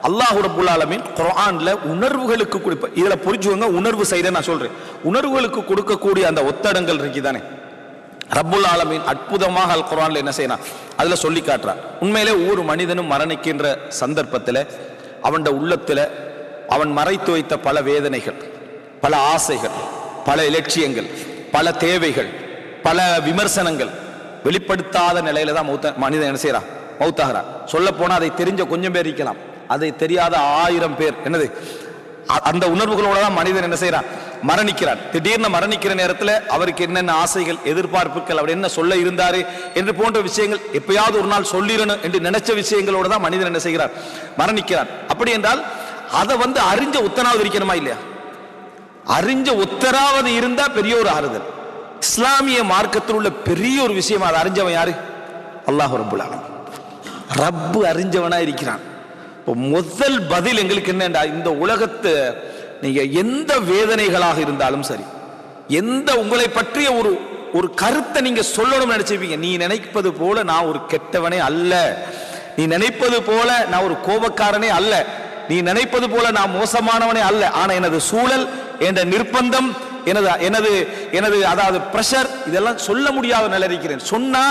அல்லாஹ் ரப்புல் ஆலமீன் குர்ஆன்ல உணர்வுகளுக்கு கொடுப்ப, இதுல புரிஞ்சுவங்க உணர்வு சைட நான் சொல்றேன், உணர்வுகளுக்கு கொடுக்கக்கூடிய அந்த ஒத்தடங்கள் இருக்குதானே, ரப்புல் ஆலமீன் அற்புதமாக அல் குர்ஆன்ல என்ன செய்யறான், அதுல சொல்லி காட்டுறான். உண்மையிலே ஒவ்வொரு மனிதனும் மரணிக்கின்ற சந்தர்ப்பத்தில் அவன் உள்ளத்துல அவன் மறைத்து வைத்த பல வேதனைகள், பல ஆசைகள், பல இலட்சியங்கள், பல தேவைகள், பல விமர்சனங்கள் வெளிப்படுத்தாத நிலையில தான் மனிதன் என்ன செய்யறான், மௌத்தாகிறான். சொல்ல போனா அதை தெரிஞ்ச கொஞ்சம் பேர் இருக்கலாம், அதை தெரியாத 1000 பேர் என்னது அந்த உணர்வுகளோட தான் மனிதன் என்ன செய்யறான், மரணிக்கிறான். திடீர்னு மரணிக்கிற நேரத்தில் அவருக்கு என்னென்ன ஆசைகள், எதிர்பார்ப்புகள், அவர் என்ன சொல்ல இருந்தாரு என்று போன்ற விஷயங்கள் எப்பயாவது ஒரு நாள் சொல்லிடணும் என்று நினைச்ச விஷயங்களோட தான் மனிதன் என்ன செய்கிறார், மரணிக்கிறான். அப்படி என்றால் அதை அறிஞ்ச உத்தராவது இருக்கணுமா இல்லையா? அறிஞ்ச உத்தராவது இருந்தா பெரிய ஒரு ஆறுதல். இஸ்லாமிய மார்க்கத்தில் உள்ள பெரிய ஒரு விஷயம், அதை அறிஞ்சவன் யாரு? அல்லாஹ் ரப்புல் ஆலமீன். ரப்பு அறிஞ்சவனா இருக்கிறான். முதல் பதில் எங்களுக்கு என்னண்டா, இந்த உலகத்தை நீங்க எந்த வேதனைகளாக இருந்தாலும் சரி, எந்த உங்களை பற்றிய ஒரு கருத்தை நீங்க சொல்லணும்னு நினைச்சிருப்பீங்க, நீ நினைப்பது போல நான் ஒரு கெட்டவனே அல்ல, நீ நினைப்பது போல நான் ஒரு கோபக்காரனே அல்ல, நீ நினைப்பது போல நான் மோசமானவனே அல்ல, ஆனா எனது சூழல், என்ற நிர்பந்தம், எனது அதாவது பிரஷர், இதெல்லாம் சொல்ல முடியாத நிலை இருக்கிறேன். சொன்னா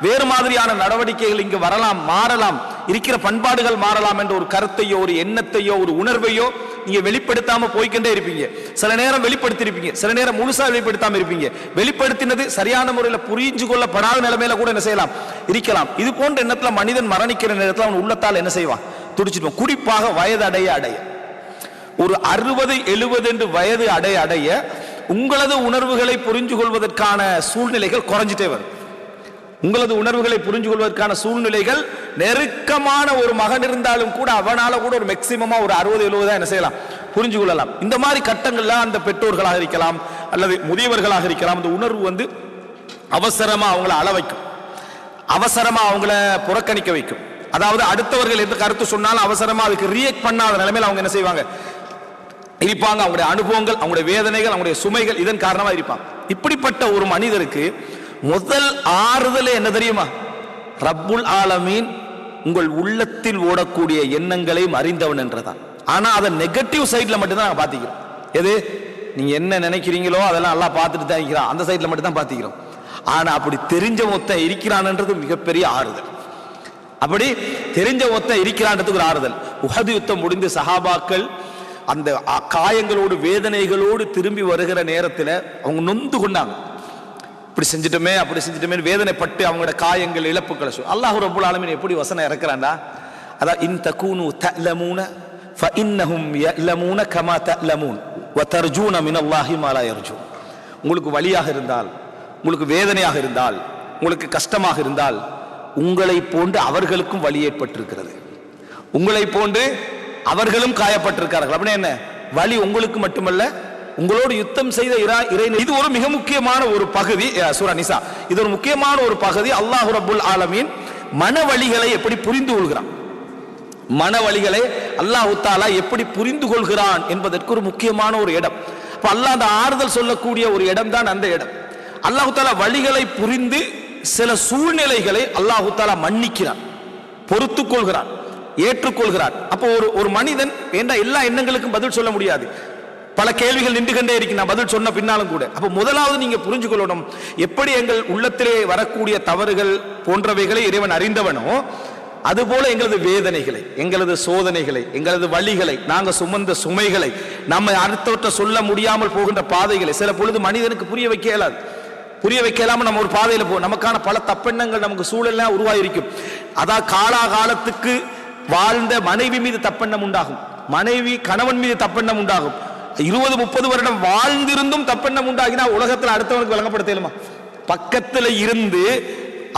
வேறு மாதிரியான நடவடிக்கைகள் இங்கு வரலாம், மாறலாம், இருக்கிற பண்பாடுகள் மாறலாம் என்ற ஒரு கருத்தையோ ஒரு எண்ணத்தையோ ஒரு உணர்வையோ நீங்க வெளிப்படுத்தாம போய்கிட்டே இருப்பீங்க. சில நேரம் வெளிப்படுத்திருப்பீங்க, சில நேரம் முழுசா வெளிப்படுத்தாம இருப்பீங்க. வெளிப்படுத்தினது சரியான முறையில் புரிஞ்சு கொள்ளப்படாத நிலைமையில கூட என்ன செய்யலாம், இருக்கலாம். இது போன்ற எண்ணத்துல மனிதன் மரணிக்கிற நேரத்தில் அவன் உள்ளத்தால் என்ன செய்வான், துடிச்சிடுவான். குறிப்பாக வயது அடைய ஒரு 60-70 என்று வயது அடைய உங்களது உணர்வுகளை புரிஞ்சு கொள்வதற்கான சூழ்நிலைகள் குறைஞ்சிட்டே வரும். உங்களது உணர்வுகளை புரிஞ்சு கொள்வதற்கான சூழ்நிலைகள், நெருக்கமான ஒரு மகன் இருந்தாலும் கூட அவனால கூட ஒரு மேக்சிமமா ஒரு 60-70 என்ன செய்யலாம், புரிஞ்சு கொள்ளலாம். இந்த மாதிரி கட்டங்கள்ல அந்த பெற்றோர்களாக இருக்கலாம் அல்லது முதியவர்களாக இருக்கலாம், அந்த உணர்வு அவசரமா அவங்கள அள வைக்கும், அவசரமா அவங்கள புறக்கணிக்க வைக்கும். அதாவது அடுத்தவர்கள் எந்த கருத்து சொன்னாலும் அவசரமா அதுக்கு ரியாக்ட் பண்ணாத நிலைமையில் அவங்க என்ன செய்வாங்க, இருப்பாங்க. அவங்களுடைய அனுபவங்கள், அவங்களுடைய வேதனைகள், அவங்களுடைய சுமைகள் இதன் காரணமா இருப்பாங்க. இப்படிப்பட்ட ஒரு மனிதருக்கு முதல் ஆறுதலே என்ன தெரியுமா, ரப்புல் ஆலமீன் உங்கள் உள்ளத்தில் ஓடக்கூடிய எண்ணங்களையும் அறிந்தவன் என்றதான். ஆனா அதை நெகட்டிவ் சைட்ல மட்டும்தான் நாங்க பாத்திக்கிறோம். எது, நீங்க என்ன நினைக்கிறீங்களோ அதெல்லாம் எல்லாம் பார்த்துட்டு தான் இருக்கிறான், அந்த சைட்ல மட்டும் தான் பாத்திக்கிறோம். ஆனா அப்படி தெரிஞ்ச ஒத்த இருக்கிறான்ன்றது மிகப்பெரிய ஆறுதல். அப்படி தெரிஞ்ச ஒத்த இருக்கிறான்றதுக்கு ஒரு ஆறுதல். உஹது யுத்தம் முடிந்து சஹாபாக்கள் அந்த காயங்களோடு வேதனைகளோடு திரும்பி வருகிற நேரத்தில் அவங்க நொந்து கொண்டாங்க. இப்படி செஞ்சிட்டோமே அப்படி செஞ்சிட்டோமே வேதனைப்பட்டு அவங்களோட காயங்கள் இழப்புகளை அல்லாஹ் ரப்புல் ஆலமீன் எப்படி வசனம் இறக்குறான்டா, அதான் இன் தகூனு தஅலமூன ஃபஇன்னஹும் யஅலமூன கமா தஅலமூன் வ தர்ஜூன மினல்லாஹி மா லா யர்ஜூன். உங்களுக்கு வலியாக இருந்தால், உங்களுக்கு வேதனையாக இருந்தால், உங்களுக்கு கஷ்டமாக இருந்தால், உங்களை போன்று அவர்களுக்கும் வலி ஏற்பட்டிருக்கிறது, உங்களை போன்று அவர்களும் காயப்பட்டிருக்கிறார்கள். அப்படின்னா என்ன, வலி உங்களுக்கு மட்டுமல்ல, உங்களோடு யுத்தம் செய்த இறை. இது ஒரு மிக முக்கியமான ஒரு பகுதி சூரா நிசா. இது ஒரு முக்கியமான ஒரு பகுதி. அல்லாஹ் ரப்புல் ஆலமீன் மனவலிகளை எப்படி புரிந்து கொள்கிறான், மனவலிகளை அல்லாஹ் தஆலா எப்படி புரிந்து கொள்கிறான் என்பதற்கு ஒரு முக்கியமான ஒரு இடம். அப்ப அல்லாஹ் அந்த ஆறுதல் சொல்லக்கூடிய ஒரு இடம் தான் அந்த இடம். அல்லாஹ் தஆலா வலிகளை புரிந்து சில சூழ்நிலைகளை அல்லாஹ் தஆலா மன்னிக்கிறான், பொறுத்துக் கொள்கிறான், ஏற்றுக்கொள்கிறார். அப்போ ஒரு மனிதன் என்ற எல்லா எண்ணங்களுக்கும் பதில் சொல்ல முடியாது, பல கேள்விகள் நின்று கொண்டே இருக்கு நான் பதில் சொன்ன பின்னாலும் கூட. அப்போ முதலாவது நீங்க புரிஞ்சு கொள்ளணும், எப்படி எங்கள் உள்ளத்திலே வரக்கூடிய தவறுகள் போன்றவைகளை இறைவன் அறிந்தவனோ அதுபோல எங்களது வேதனைகளை, எங்களது சோதனைகளை, எங்களது வலிகளை, நாங்க சுமந்த சுமைகளை, நம்ம அடுத்தவற்றை சொல்ல முடியாமல் போகின்ற பாதைகளை சில பொழுது மனிதனுக்கு புரிய வைக்க இயலாது. புரிய வைக்கலாம நம்ம ஒரு பாதையில நமக்கான பல தப்பெண்ணங்கள் நமக்கு சூழல்லாம் உருவாயிருக்கும். அதான் காலாகாலத்துக்கு வாழ்ந்த மனைவி மீது தப்பெண்ணம் உண்டாகும், மனைவி கணவன் மீது தப்பெண்ணம் உண்டாகும். 20-30 வருடம் வாழ்ந்திருந்தும் தப்பெண்ணம் உண்டாகினா உலகத்தில் அடுத்தவனுக்கு விளங்கப்படுத்தலுமா? பக்கத்தில் இருந்து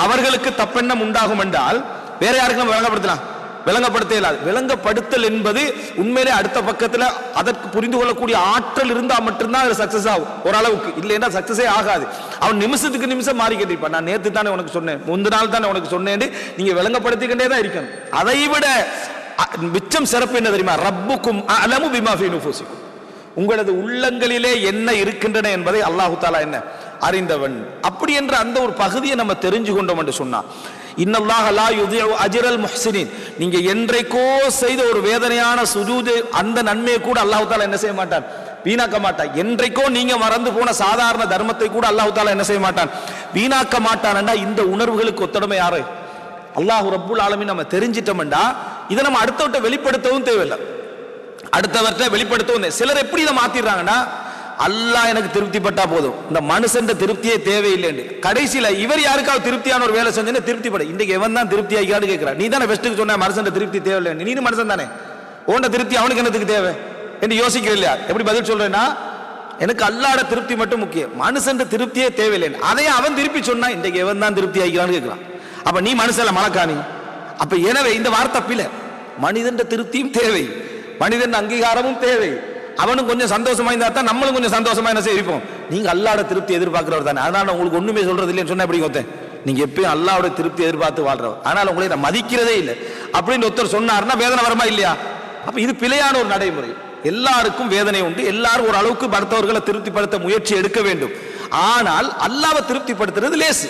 அவர்களுக்கு தப்பெண்ணம் உண்டாகும் என்றால் வேற யாருக்கு நம்ம விளங்கப்படுத்தலாம்? விளங்கப்படுத்த இயலாது. விளங்கப்படுத்தல் என்பது உண்மையிலே அடுத்த பக்கத்தில் அதற்கு புரிந்து கொள்ளக்கூடிய ஆற்றல் இருந்தால் மட்டும்தான் அது சக்சஸ் ஆகும். ஓரளவுக்கு இல்லைன்னா சக்சஸே ஆகாது. அவன் நிமிஷத்துக்கு நிமிஷம் மாறிக்கிட்டு இருப்பான். நான் நேற்று தானே உனக்கு சொன்னேன், முந்தின நாள் தானே உனக்கு சொன்னேன், நீங்க விளங்கப்படுத்திக்கிட்டே தான் இருக்கணும். அதை விட மிச்சம் சிறப்பு என்ன தெரியுமா? ரப்புக்கும் அலமு பிமா ஃபீ நுஃபூசிக்கும், உங்களது உள்ளங்களிலே என்ன இருக்கின்றன என்பதை அல்லாஹு தஆலா என்ன அறிந்தவன். அப்படி என்ற அந்த ஒரு பகுதியை நம்ம தெரிஞ்சு கொண்டோம் என்று சொன்னா, இன்னல்லாஹ லா யுதிஉ அஜ்ரல் முஹ்ஸினீன், நீங்க என்றைக்கோ செய்த ஒரு வேதனையான சுஜூது அந்த நன்மையை கூட அல்லாஹ் தஆலா என்ன செய்ய மாட்டான், வீணாக்க மாட்டான். என்றைக்கோ நீங்க மறந்து போன சாதாரண தர்மத்தை கூட அல்லாஹ் தஆலா என்ன செய்ய மாட்டான், வீணாக்க மாட்டான்டா. இந்த உணர்வுகளுக்கு ஒத்தடமை யாரு? அல்லாஹ் ரப்புல் ஆலமீன். நம்ம தெரிஞ்சிட்டோம்டா இதை நம்ம அடுத்தவர்கிட்ட வெளிப்படுத்தவும் தேவையில்லை, அடுத்தவர்கிட்ட வெளிப்படுத்தவும். சிலர் எப்படி இதை மாத்திடுறாங்கன்னா, அல்லாஹ் எனக்கு திருப்திப்பட்டா போதும், இந்த மனுஷன் திருப்தியே தேவையில்லை. கடைசியில இவர் யாருக்காவது திருப்தியான ஒரு வேலை செஞ்சு திருப்திப்பட, இன்றைக்கு எவன் தான் திருப்தி ஆகிக்கான்னு கேட்கிறான். நீ தானே பெஸ்ட்டுக்கு சொன்ன மனுஷன் திருப்தி தேவையில்லை, நீனும் மனுஷன் தானே, உன்ட திருப்தி அவனுக்கு என்னத்துக்கு தேவை என்று யோசிக்கிற இல்லையா? எப்படி பதில் சொல்றேன்னா, எனக்கு அல்லாஹ்வோட திருப்தி மட்டும் முக்கியம், மனுஷன் திருப்தியே தேவையில்லை. அதையே அவன் திருப்பி சொன்னா, இன்றைக்கு எவன் தான் திருப்தி ஆகிக்கிறான்னு கேட்கிறான். அப்ப நீ மனுஷன் மலக்காணி. அப்ப எனவே இந்த வார்த்தை பிள்ளை, மனிதன் திருப்தியும் தேவை, மனிதன் அங்கீகாரமும் தேவை. அவனும் கொஞ்சம் சந்தோஷமா இருந்தா தான் நம்மளும் கொஞ்சம் சந்தோஷமா என்ன செய்வோம். நீங்க அல்லாஹ்வோட திருப்தி எதிர்பார்க்கிறவர் தானே, அதனால உங்களுக்கு ஒண்ணுமே சொல்றது இல்லைன்னு சொன்னா எப்படி ஒருத்தன், நீங்க எப்பயும் அல்லாஹ்வோட திருப்தி எதிர்பார்த்து வாழ்றவர், அதனால உங்களை நான் மதிக்கிறதே இல்லை அப்படின்னு ஒருத்தர் சொன்னார்னா வேதனை வருமா இல்லையா? அப்ப இது பிழையான ஒரு நடைமுறை. எல்லாருக்கும் வேதனை உண்டு, எல்லாரும் ஒரு அளவுக்கு மற்றவர்களை திருப்திப்படுத்த முயற்சி எடுக்க வேண்டும். ஆனால் அல்லாஹ்வை திருப்திப்படுத்துறது லேசு,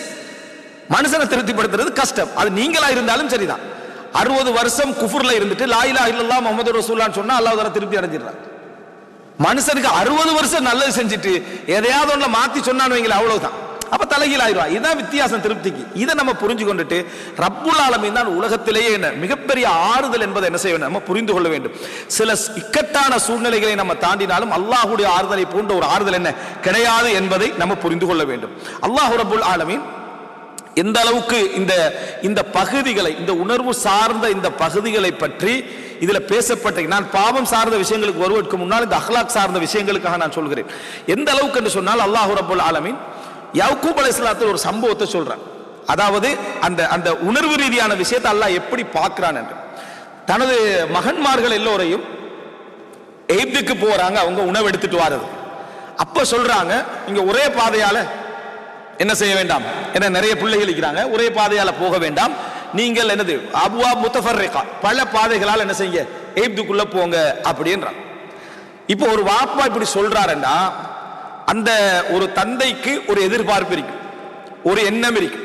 மனுஷனை திருப்திப்படுத்துறது கஷ்டம். அது நீங்களா இருந்தாலும் சரிதான். 60 வருஷம் குஃபுர்ல இருந்துட்டு லா இலாஹ இல்லல்லாஹ் முஹம்மது ரசூலுல்லாஹ்னு சொன்னா அல்லாஹ் தஆலா திருப்தி அடைஞ்சிடுறான். மனுஷனுக்கு 60 வருஷம் நல்லது செஞ்சுட்டு எதையாவது ஒண்ணு மாத்தி சொன்னான்னு வைங்களேன், அவ்வளவுதான், அப்ப தலைகீழ் ஆயிடுவான். இதுதான் வித்தியாசம் திருப்திக்கு. இதை நம்ம புரிஞ்சு கொண்டுட்டு ரப்புல் ஆலமீன் தான் உலகத்திலேயே என்ன மிகப்பெரிய ஆறுதல் என்பதை என்ன செய்ய வேண்டும், நம்ம புரிந்து கொள்ள வேண்டும். சில இக்கட்டான சூழ்நிலைகளை நம்ம தாண்டினாலும் அல்லாஹ்வுடைய ஆறுதலை போன்ற ஒரு ஆறுதல் என்ன கிடையாது என்பதை நம்ம புரிந்து கொள்ள வேண்டும். அல்லாஹ் ரப்புல் ஆலமீன் எந்த அளவுக்கு இந்த பகுதிகளை, இந்த உணர்வு சார்ந்த இந்த பகுதிகளை பற்றி இதுல பேசப்பட்ட, நான் பாவம் சார்ந்த விஷயங்களுக்கு வருவதற்கு முன்னால் இந்த அஹ்லாக் சார்ந்த விஷயங்களுக்காக நான் சொல்கிறேன். எந்த அளவுக்கு என்று சொன்னால் அல்லாஹ் ரப்புல் ஆலமீன் யாக்கூப் அலைஹிஸ்ஸலாத்துக்கு ஒரு சம்பவத்தை சொல்றான். அதாவது அந்த உணர்வு ரீதியான விஷயத்தை அல்லாஹ் எப்படி பார்க்கிறான் என்று. தனது மகன்மார்கள் எல்லோரையும் எகிப்துக்கு போறாங்க, அவங்க உணவு எடுத்துட்டு வாரது. அப்ப சொல்றாங்க, இங்க ஒரே பாதையால என்ன செய்ய வேண்டாம், என்ன நிறைய பிள்ளைகள் இருக்கிறாங்க, ஒரே பாதையால போக வேண்டாம், நீங்கள் என்னது அபுவா முத்தஃபர்ரிகா, பல பாதைகளால் என்ன செய்யுங்க, எகிப்துக்குள்ள போங்க அப்படின்றான். இப்போ ஒரு வாப்பா இப்படி சொல்றாருன்னா அந்த ஒரு தந்தைக்கு ஒரு எதிர்பார்ப்பு இருக்கு, ஒரு எண்ணம் இருக்கு.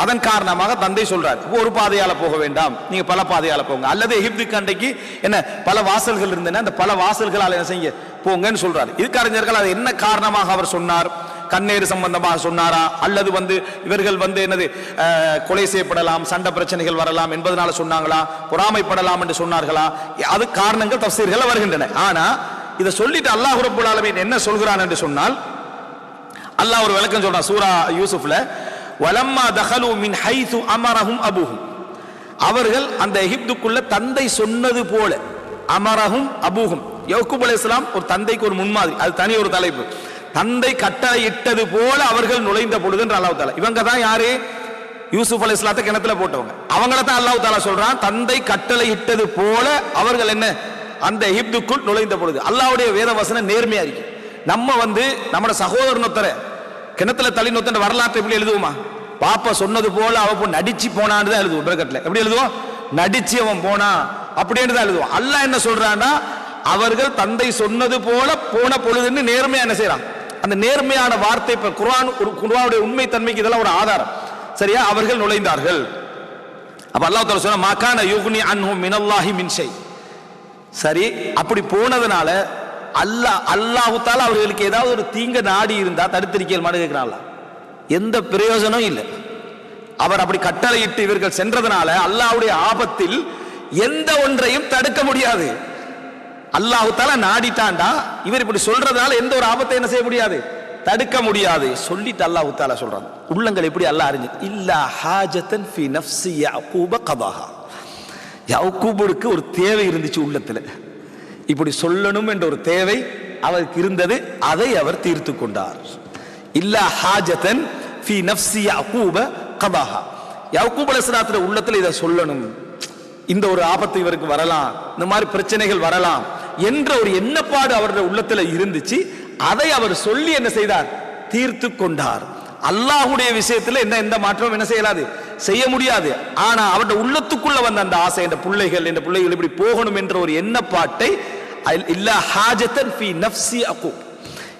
அதன் காரணமாக தந்தை சொல்றாரு, ஒரு பாதையால போக வேண்டாம், நீங்க பல பாதையால போங்க, அல்லது எகிப்துக்கு அன்றைக்கு என்ன பல வாசல்கள் இருந்தன, அந்த பல வாசல்களால் என்ன செய்ய போங்கன்னு சொல்றாரு. இதுக்கு அறிஞர்கள் அது என்ன காரணமாக அவர் சொன்னார், கண்ணீர் சம்பந்தமாக சொன்னாரா, அல்லது இவர்கள் என்னது கொலை செய்யப்படலாம், சண்டை பிரச்சனைகள் வரலாம் என்பதனால சொன்னாங்களா, பொறாமைப்படலாம் என்று சொன்னார்களா, அது காரணங்கள் தஃசீர்கள் வருகின்றன. ஆனா இதை சொல்லிட்டு அல்லாஹ் ரப்பல் ஆலமீன் என்ன சொல்கிறான் என்று சொன்னால், அல்லாஹ் ஒரு விளக்கம் சொல்றான் சூரா யூசுஃப்ல, வலம்மா தகலு மின் ஹைது அமரஹும் அபூஹும், அவர்கள் அந்த எகிப்துக்குள்ள தந்தை சொன்னது போல, அமரஹும் அபூஹும், யாக்கூப் அலைஹிஸ்ஸலாம் ஒரு தந்தைக்கு ஒரு முன்மாதிரி, அது தனி ஒரு தலைப்பு. தந்தை கட்டளை இட்டது போல அவர்கள் நுழைந்த பொழுது என்று அல்லாஹ் தஆலா, இவங்க தான் யாரு, யூசுப் அலைஹிஸ்ஸலாத்தை கிணத்துல போட்டவங்க, அவங்கள தான் அல்லாஹ் தஆலா சொல்றான், தந்தை கட்டளை இட்டது போல அவர்கள் என்ன அந்த எகிப்துக்குள் நுழைந்த பொழுது. அல்லாஹ்வுடைய வேத வசனம் நேர்மையா இருக்கு. நம்ம நம்மட சகோதரனொத்தர கிணத்துல தள்ளி நொத்தன வரலாற்றை எப்படி எழுதுவோமா, பாப்பா சொன்னது போல அவ நடிச்சு போனான்னு தான் எழுதுவோம். பிரகட்ல எப்படி எழுதுவோம், நடிச்சு அவன் போனா அப்படின்னு தான் எழுதுவோம். அல்லாஹ் என்ன சொல்றான்னா, அவர்கள் தந்தை சொன்னது போல போன பொழுதுன்னு நேர்மையா என்ன செய்யறான். அந்த நேர்மையான வார்த்தை இப்ப குர்ஆனுடைய உண்மை தன்மைக்கு இதெல்லாம் ஒரு ஆதாரம். சரியா, அவர்கள் நுழைந்தார்கள். அப்ப அல்லாஹ் தஆலா சொன்னா, மகான யுக்னி அன்ஹும் மினல்லாஹி மின் ஷை. சரி, அப்படி போனதுனால அல்லாஹ் தஆலா அவர்களுக்கு ஏதாவது ஒரு தீங்க நாடி இருந்தா தடுத்திருக்கல் மாடு கேட்கிறான். எந்த பிரயோஜனம் இல்லை. அவர் அப்படி கட்டளையிட்டு இவர்கள் சென்றதுனால அல்லாஹ்வுடைய ஆபத்தில் எந்த ஒன்றையும் தடுக்க முடியாது. அல்லாஹ் தஆலா நாடிட்டாண்டா இவர் இப்படி சொல்றதுனால எந்த ஒரு ஆபத்தை என்ன செய்ய முடியாது, தடுக்க முடியாது. சொல்லிட்டு அல்லாஹ் தஆலா சொல்றான், உள்ளங்கள் எப்படி அல்லாஹ் அறிஞ்சு, இல்லா ஹாஜத்தன் ஃபீ நஃப்ஸி யாக்கூப கதாஹா, யாக்கூபுக்கு ஒரு தேவை இருந்துச்சு உள்ளத்துல, இப்படி சொல்லணும் என்ற ஒரு தேவை அவருக்கு இருந்தது, அதை அவர் தீர்த்து கொண்டார். இல்லா ஹாஜத்தன் ஃபீ நஃப்ஸி யாக்கூப கதாஹா, யாக்கூப் அலைஹிஸ்ஸலாத்துடைய உள்ளத்துல இதை சொல்லணும், இந்த ஒரு ஆபத்து இவருக்கு வரலாம், இந்த மாதிரி பிரச்சனைகள் வரலாம் என்ற ஒரு எண்ணப்பாடு அவருடைய உள்ளத்துல இருந்துச்சு. அதை அவர் சொல்லி என்ன செய்தார், தீர்த்து கொண்டார். அல்லாஹ்வுடைய விஷயத்துல எந்த மாற்றம் என்ன செய்யலாது, செய்ய முடியாது. ஆனா அவருடைய உள்ளத்துக்குள்ள வந்த அந்த ஆசை, இந்த பிள்ளைகள் இப்படி போகணும் என்ற ஒரு எண்ணப்பாட்டை, இல்லா ஹாஜத்தன் ஃபீ நஃப்ஸி யாக்கூப்,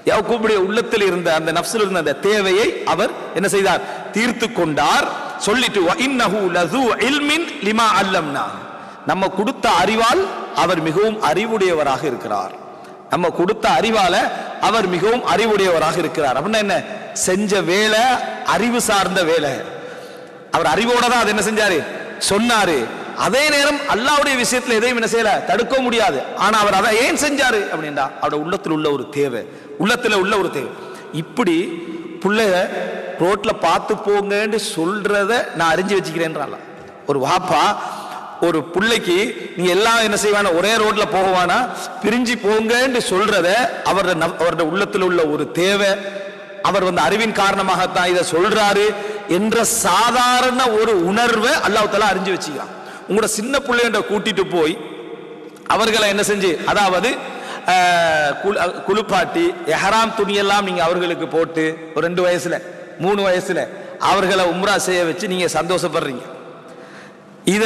யாக்கூபுடைய உள்ளத்தில் இருந்த அந்த நஃப்ஸில் இருந்த அந்த தேவையை அவர் என்ன செய்தார்? தீர்த்து கொண்டார். சொல்லிட்டு வ இன்னஹு லது இல்மின் லிமா அல்லம்னா, நம்ம கொடுத்த அறிவால் அவர் மிகவும் அறிவுடையவராக இருக்கிறார். நம்ம கொடுத்த அறிவால அவர் மிகவும் அறிவுடையவராக இருக்கிறார். அப்படின்னா என்ன? செஞ்ச வேலை அறிவு சார்ந்த வேலை. அவர் அறிவோட தான் அது என்ன செஞ்சாரு? சொன்னாரு. அதே நேரம் அல்லாஹ்வுடைய விஷயத்துல எதையும் என்ன செய்யல, தடுக்க முடியாது. ஆனா அவர் அதை ஏன் செஞ்சாரு அப்படின்னா அவருடைய உள்ளத்தில் உள்ள ஒரு தேவை, உள்ளத்துல உள்ள ஒரு தேவை. இப்படி பிள்ளைய ரோட்ல பார்த்து போங்கன்னு சொல்றத நான் அறிஞ்சு வச்சுக்கிறேன்றால. ஒரு வாப்பா ஒரு பிள்ளைக்கு நீ எல்லாம் என்ன செய்வானா, ஒரே ரோட்ல போகவானா, பிரிஞ்சு போங்கன்னு சொல்றத அவருடைய உள்ளத்தில் உள்ள ஒரு தேவை, அவர் அறிவின் காரணமாகத்தான் இதை சொல்றாரு என்ற சாதாரண ஒரு உணர்வை அல்லாஹ் தஆலா அறிஞ்சு வச்சுக்கிறான். உங்களோட சின்ன பிள்ளைன்ற கூட்டிட்டு போய் அவர்களை என்ன செஞ்சு, அதாவது குளிப்பாட்டி எஹராம் துணியெல்லாம் நீங்க அவர்களுக்கு போட்டு ஒரு 2 வயசுல 3 வயசுல அவர்களை உம்ரா செய்ய வச்சு நீங்க சந்தோஷப்படுறீங்க. இத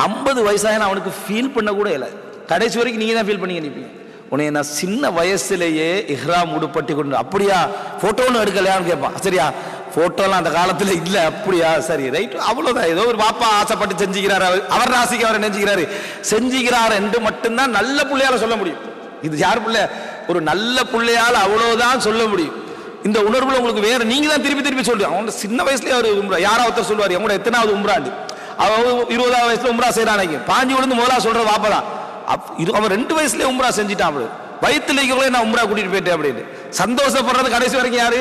50 வயசாக அவனுக்கு ஃபீல் பண்ண கூட இல்லை. கடைசி வரைக்கும் நீங்க தான் ஃபீல் பண்ணி நினைப்பீங்க. உன்னை நான் சின்ன வயசுலேயே இஹ்ராம் உடுப்பட்டி கொண்டு, அப்படியா போட்டோன்னு எடுக்கலையான்னு கேட்பான். சரியா, போட்டோலாம் அந்த காலத்துல இல்ல. அப்படியா, சரி ரைட், அவ்வளவுதான். ஏதோ ஒரு பாப்பா ஆசைப்பட்டு செஞ்சுக்கிறாரு, அவர் ராசிக்கு அவர் நினைச்சுக்கிறாரு, செஞ்சுக்கிறார் என்று மட்டும்தான் நல்ல பிள்ளையால சொல்ல முடியும். இது யார் பிள்ளை? ஒரு நல்ல பிள்ளையால அவ்வளவுதான் சொல்ல முடியும். இந்த உணர்வுல உங்களுக்கு வேற நீங்க தான் திருப்பி திருப்பி சொல்றீங்க. அவங்க சின்ன வயசுலயே அவர் உம்ரா, யாராவது சொல்லுவாரு அவங்களோட எத்தனாவது உம்ராண்டு, அவன் 20வது வயசுல உம்ரா செய்யறாங்க, பாஞ்சு விழுந்து முதலா சொல்ற வாப்பதான். அவன் 2 வயசுலயே உம்ரா செஞ்சுட்டான். அவரு வயிற்றுல நான் உம்ரா கூட்டிட்டு போயிட்டேன் அப்படின்னு சந்தோஷப்படுறது கடைசி வரைக்கும் யாரு?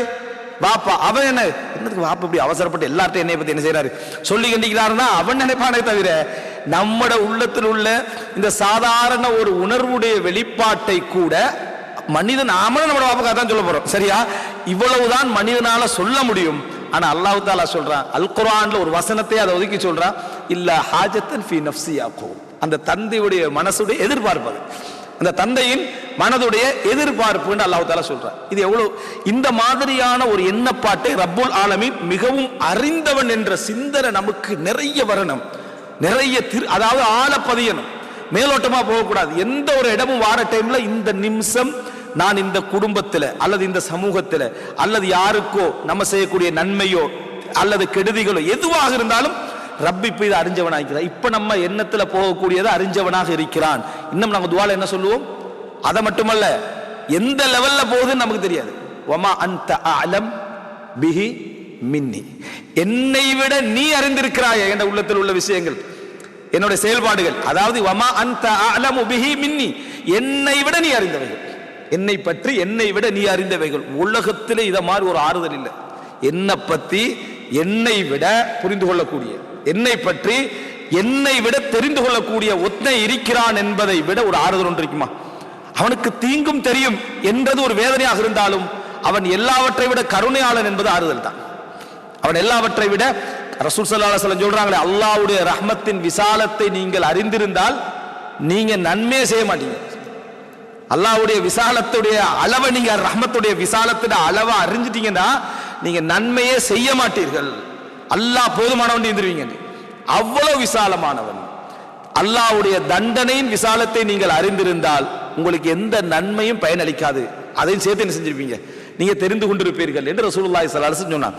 வாப்பா. அவன் என்னதுக்கு வாப்பா இப்படி அவசரப்பட்டு எல்லார்ட்டும் என்னை பத்தி என்ன செய்யறாரு சொல்லி கண்டிக்கிறாருன்னா அவன் நினைப்பானே தவிர நம்மட உள்ளத்தில் உள்ள இந்த சாதாரண ஒரு உணர்வுடைய வெளிப்பாட்டை கூட மனிதன் நாமளும் நம்ம வாப்பாக்காக தான் சொல்ல போறோம். சரியா, இவ்வளவுதான் மனிதனால சொல்ல முடியும். ஆனா அல்லாஹ் தஆலா சொல்றான், அல் குர்ஆன்ல ஒரு வசனத்தை அதை ஒதுக்கி சொல்றான், இல்ல ஹாஜத்தன் ஃபீ நஃப்ஸி யாக்கூப், அந்த தந்தையுடைய மனசுடைய எதிர்பார்ப்பு, அந்த தந்தையின் மனதுடைய எதிர்பார்ப்புன்னு அல்லாஹ் தஆலா சொல்றான். இது எவ்வளவு இந்த மாதிரியான ஒரு எண்ணப்பாட்டை ரப்புல் ஆலமீன் மிகவும் அறிந்தவன் என்ற சிந்தனை நமக்கு நிறைய வரணும், நிறைய அதாவது ஆழ பதியணும், மேலோட்டமா போகக்கூடாது. எந்த ஒரு இடமும் வார டைம்ல இந்த நிமிஷம் நான் இந்த குடும்பத்தில் அல்லது இந்த சமூகத்தில் அல்லது யாருக்கோ நம்ம செய்யக்கூடிய நன்மையோ அல்லது கெடுதிகளோ எதுவாக இருந்தாலும் ரப்பி இப்ப இதை அறிஞ்சவனாக இருக்கிறான். இப்ப நம்ம எண்ணத்துல போகக்கூடியதை அறிஞ்சவனாக இருக்கிறான். இன்னும் நம்ம துவால என்ன சொல்லுவோம்? அதை மட்டுமல்ல, எந்த லெவல்ல போகுதுன்னு நமக்கு தெரியாது. வமா அன்த அலம் பிஹி மின்னி, என்னை விட நீ அறிந்திருக்கிறாய் என்ற உள்ளத்தில் உள்ள விஷயங்கள், என்னுடைய செயல்பாடுகள். அதாவது வமா அன்த அலமு பிஹி மின்னி, என்னை விட நீ அறிந்தவைகள், என்னை பற்றி என்னை விட நீ அறிந்தவைகள். உலகத்திலே இதை மாதிரி ஒரு ஆறுதல் இல்லை. என்னை பத்தி என்னை விட புரிந்து கொள்ளக்கூடிய, என்னை பற்றி என்னை விட தெரிந்து கொள்ளக்கூடிய ஒத்தனை இருக்கிறான் என்பதை விட ஒரு ஆறுதல் ஒன்று இருக்குமா? அவனுக்கு தீங்கும் தெரியும் என்றது ஒரு வேதனையாக இருந்தாலும் அவன் எல்லாவற்றை விட கருணையாளன் என்பது ஆறுதல் தான். அவன் எல்லாவற்றை விட, ரசூல் ஸல்லல்லாஹு அலைஹி வஸல்லம் சொல்றாங்களே, அல்லாஹ்வுடைய ரஹ்மத்தின் விசாலத்தை நீங்கள் அறிந்திருந்தால் நீங்க நன்மையே செய்ய மாட்டீங்க. அல்லாஹ்வுடைய விசாலத்துடைய அளவை, நீங்க ரஹ்மத்துடைய விசாலத்துடைய அளவை அறிஞ்சிட்டீங்கன்னா நீங்க நன்மையே செய்ய மாட்டீர்கள். அல்லாஹ் போதுமானவன் இருந்துருவீங்க. அவ்வளவு விசாலமானவன். அல்லாஹ்வுடைய தண்டனையின் விசாலத்தை நீங்கள் அறிந்திருந்தால் உங்களுக்கு எந்த நன்மையும் பயனளிக்காது. அதையும் சேர்த்து என்ன செஞ்சிருப்பீங்க? நீங்க தெரிந்து கொண்டிருப்பீர்கள் என்று ரசூலுல்லாஹி ஸல்லல்லாஹு அலைஹி வஸல்லம் சொன்னார்.